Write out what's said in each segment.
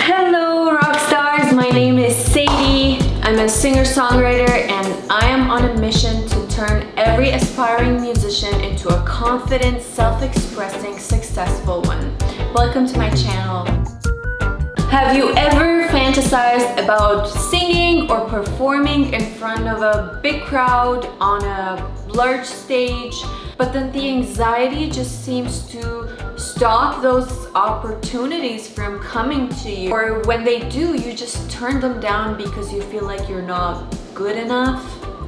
Hello rock stars, my name is Sadie. I'm a singer-songwriter and I am on a mission to turn every aspiring musician into a confident, self-expressing, successful one. Welcome to my channel. Have you ever fantasized about singing or performing in front of a big crowd on a large stage, but then the anxiety just seems to stop those opportunities from coming to you? Or when they do, you just turn them down because you feel like you're not good enough?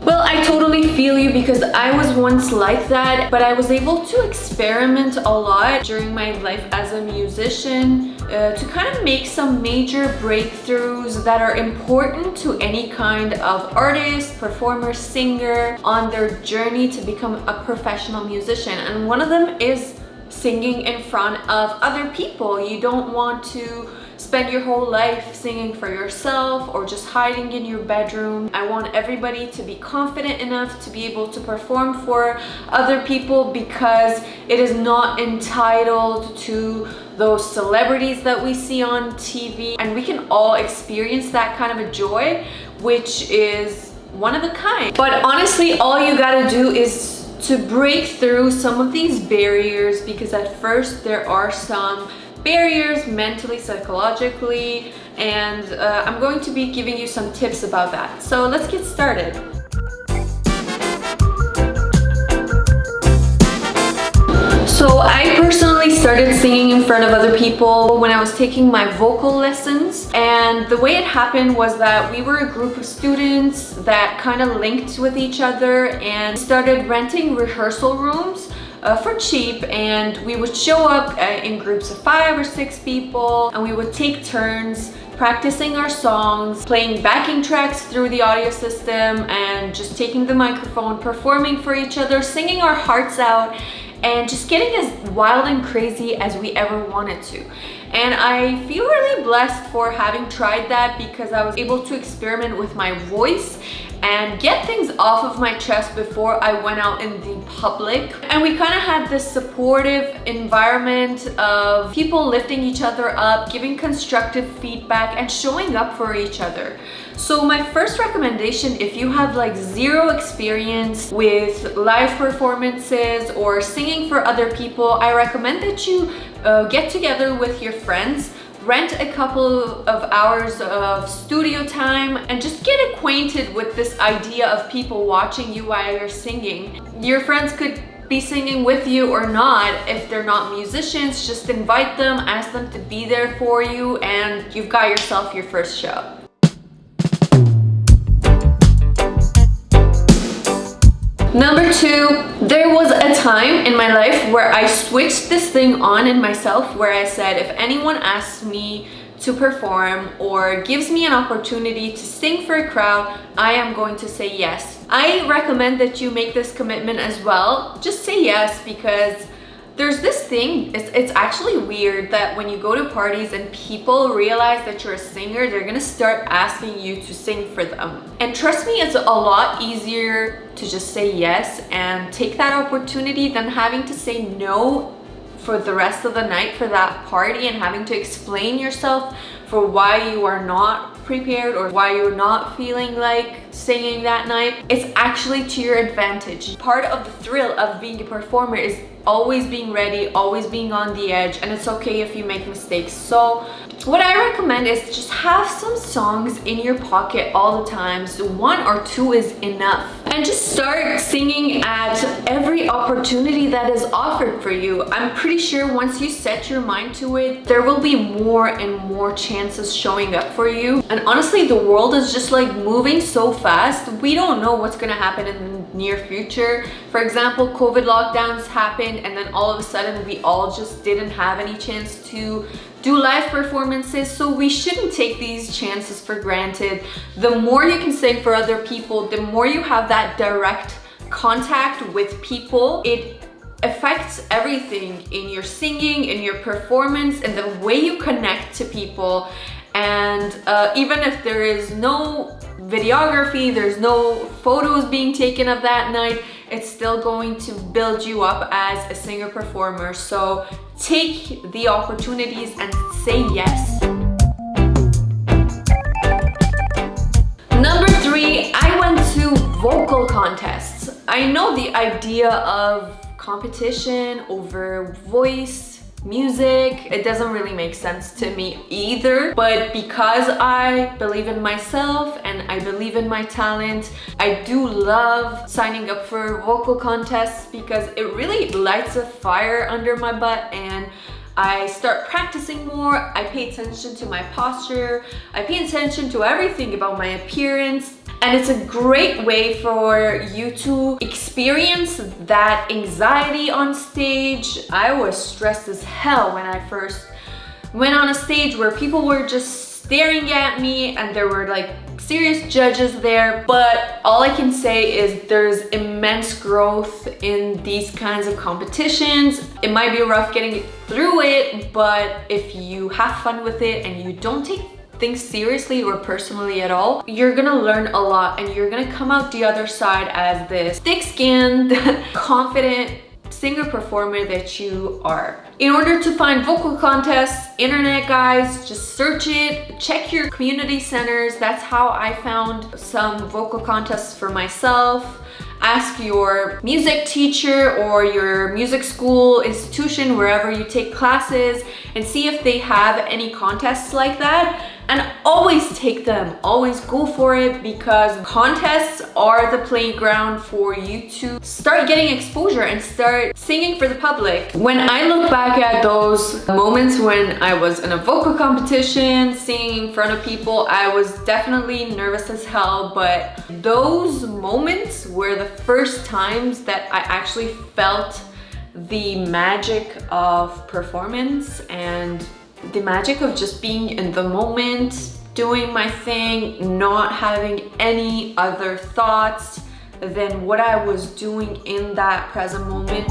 Well, I totally feel you because I was once like that, but I was able to experiment a lot during my life as a musician to kind of make some major breakthroughs that are important to any kind of artist, performer, singer on their journey to become a professional musician. And one of them is singing in front of other people. You don't want to spend your whole life singing for yourself or just hiding in your bedroom. I want everybody to be confident enough to be able to perform for other people because it is not entitled to those celebrities that we see on TV, and we can all experience that kind of a joy, which is one of a kind. But honestly, all you gotta do is to break through some of these barriers, because at first there are some barriers mentally, psychologically, and I'm going to be giving you some tips about that. So let's get started. So I personally started singing in front of other people when I was taking my vocal lessons, and the way it happened was that we were a group of students that kind of linked with each other and started renting rehearsal rooms for cheap, and we would show up in groups of 5 or 6 people, and we would take turns practicing our songs, playing backing tracks through the audio system, and just taking the microphone, performing for each other, singing our hearts out, and just getting as wild and crazy as we ever wanted to. And I feel really blessed for having tried that, because I was able to experiment with my voice and get things off of my chest before I went out in the public. And we kind of had this supportive environment of people lifting each other up, giving constructive feedback, and showing up for each other. So my first recommendation, if you have like zero experience with live performances or singing for other people, I recommend that you get together with your friends, rent a couple of hours of studio time, and just get acquainted with this idea of people watching you while you're singing. Your friends could be singing with you or not. If they're not musicians, just invite them, ask them to be there for you, and you've got yourself your first show. Number 2, there was a time in my life where I switched this thing on in myself, where I said, if anyone asks me to perform or gives me an opportunity to sing for a crowd, I am going to say yes. I recommend that you make this commitment as well. Just say yes, because there's this thing, it's actually weird that when you go to parties and people realize that you're a singer, they're gonna start asking you to sing for them. And trust me, it's a lot easier to just say yes and take that opportunity than having to say no for the rest of the night for that party and having to explain yourself for why you are not prepared or why you're not feeling like singing that night. It's actually to your advantage. Part of the thrill of being a performer is always being ready, always being on the edge, and it's okay if you make mistakes. So what I recommend is just have some songs in your pocket all the time. So 1 or 2 is enough. And just start singing at every opportunity that is offered for you. I'm pretty sure once you set your mind to it, there will be more and more chances showing up for you. And honestly, the world is just like moving so fast. We don't know what's gonna happen in the near future. For example, COVID lockdowns happened, and then all of a sudden we all just didn't have any chance to do live performances, so we shouldn't take these chances for granted. The more you can sing for other people, the more you have that direct contact with people, it affects everything in your singing, in your performance, and the way you connect to people. And even if there is no videography, there's no photos being taken of that night, it's still going to build you up as a singer-performer. So take the opportunities and say yes. I know the idea of competition over voice, music, it doesn't really make sense to me either, but because I believe in myself and I believe in my talent, I do love signing up for vocal contests because it really lights a fire under my butt, and I start practicing more. I pay attention to my posture, I pay attention to everything about my appearance. And it's a great way for you to experience that anxiety on stage. I was stressed as hell when I first went on a stage where people were just staring at me and there were like serious judges there. But all I can say is there's immense growth in these kinds of competitions. It might be rough getting through it, but if you have fun with it and you don't take things seriously or personally at all, you're gonna learn a lot and you're gonna come out the other side as this thick-skinned, confident singer-performer that you are. In order to find vocal contests, internet guys, just search it, check your community centers. That's how I found some vocal contests for myself. Ask your music teacher or your music school institution, wherever you take classes, and see if they have any contests like that. And always take them, always go for it, because contests are the playground for you to start getting exposure and start singing for the public. When I look back at those moments when I was in a vocal competition, singing in front of people, I was definitely nervous as hell, but those moments were the first times that I actually felt the magic of performance and the magic of just being in the moment, doing my thing, not having any other thoughts than what I was doing in that present moment.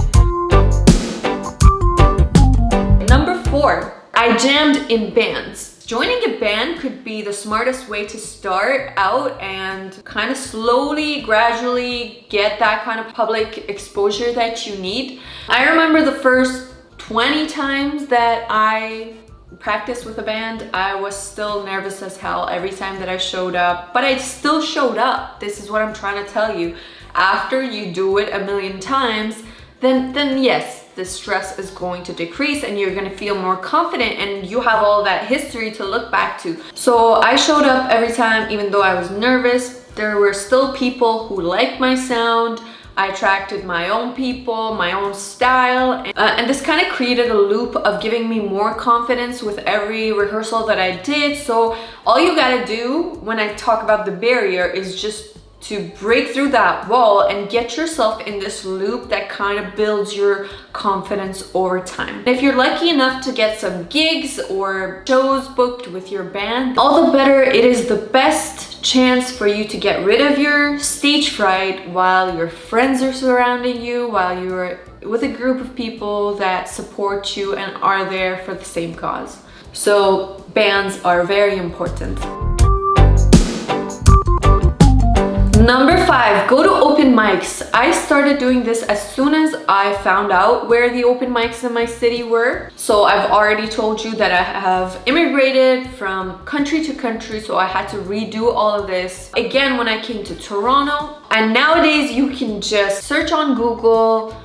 Number 4, I jammed in bands. Joining a band could be the smartest way to start out and kind of slowly, gradually get that kind of public exposure that you need. I remember the first 20 times that I practiced with a band, I was still nervous as hell every time that I showed up, but I still showed up. This is what I'm trying to tell you. After you do it a million times, then yes, the stress is going to decrease and you're going to feel more confident and you have all that history to look back to. So I showed up every time, even though I was nervous. There were still people who liked my sound. I attracted my own people, my own style, and this kind of created a loop of giving me more confidence with every rehearsal that I did. So all you gotta do when I talk about the barrier is just to break through that wall and get yourself in this loop that kind of builds your confidence over time. If you're lucky enough to get some gigs or shows booked with your band, all the better. It is the best chance for you to get rid of your stage fright while your friends are surrounding you, while you're with a group of people that support you and are there for the same cause. So bands are very important. Number 5, go to open mics. I started doing this as soon as I found out where the open mics in my city were. So I've already told you that I have immigrated from country to country, so I had to redo all of this again when I came to Toronto. And nowadays you can just search on Google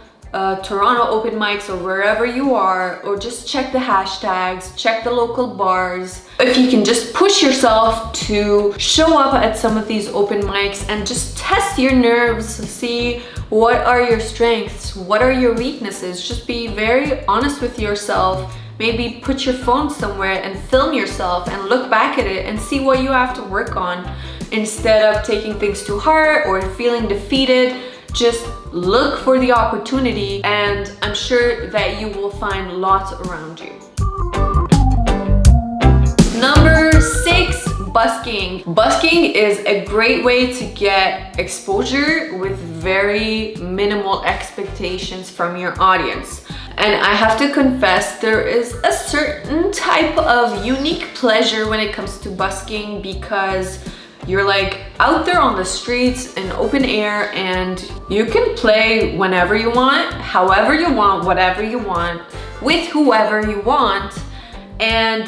Toronto open mics or wherever you are, or just check the hashtags, check the local bars. If you can just push yourself to show up at some of these open mics and just test your nerves, see what are your strengths, what are your weaknesses. Just be very honest with yourself. Maybe put your phone somewhere and film yourself and look back at it and see what you have to work on, instead of taking things too hard or feeling defeated. Just look for the opportunity and I'm sure that you will find lots around you. Number 6, busking. Busking is a great way to get exposure with very minimal expectations from your audience. And I have to confess, there is a certain type of unique pleasure when it comes to busking, because you're like out there on the streets in open air and you can play whenever you want, however you want, whatever you want, with whoever you want, and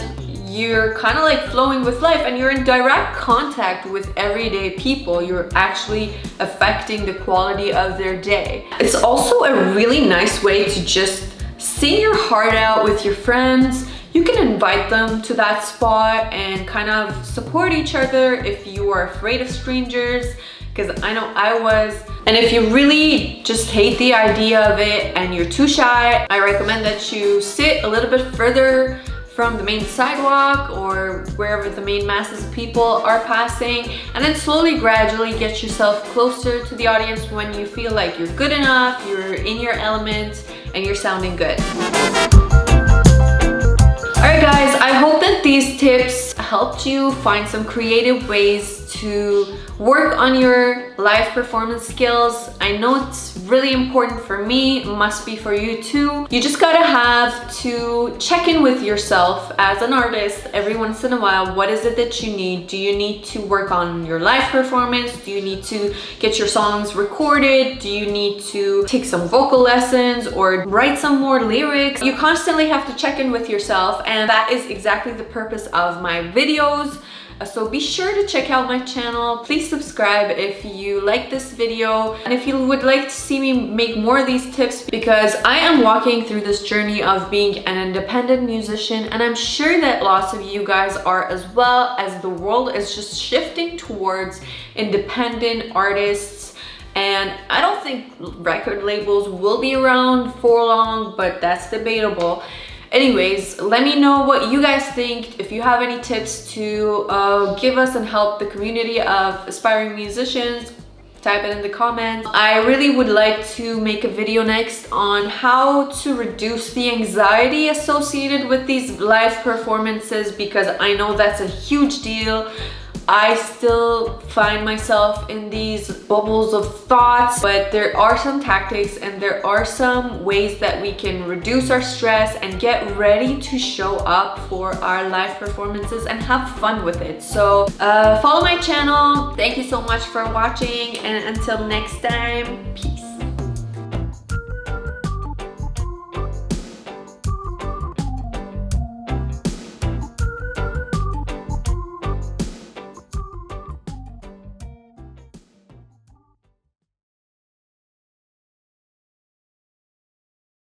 you're kind of like flowing with life and you're in direct contact with everyday people. You're actually affecting the quality of their day. It's also a really nice way to just sing your heart out with your friends. You can invite them to that spot and kind of support each other if you are afraid of strangers, because I know I was. And if you really just hate the idea of it and you're too shy, I recommend that you sit a little bit further from the main sidewalk or wherever the main masses of people are passing, and then slowly, gradually get yourself closer to the audience when you feel like you're good enough, you're in your element, and you're sounding good. Alright guys, I hope that these tips helped you find some creative ways to work on your live performance skills. I know it's really important for me, it must be for you too. You just gotta have to check in with yourself as an artist every once in a while. What is it that you need? Do you need to work on your live performance? Do you need to get your songs recorded? Do you need to take some vocal lessons or write some more lyrics? You constantly have to check in with yourself, and that is exactly the purpose of my videos. So be sure to check out my channel. Please subscribe if you like this video, and if you would like to see me make more of these tips, because I am walking through this journey of being an independent musician, and I'm sure that lots of you guys are as well, as the world is just shifting towards independent artists. And I don't think record labels will be around for long, but that's debatable. Anyways, let me know what you guys think. If you have any tips to give us and help the community of aspiring musicians, type it in the comments. I really would like to make a video next on how to reduce the anxiety associated with these live performances, because I know that's a huge deal. I still find myself in these bubbles of thoughts, but there are some tactics and there are some ways that we can reduce our stress and get ready to show up for our live performances and have fun with it. So follow my channel. Thank you so much for watching, and until next time, peace.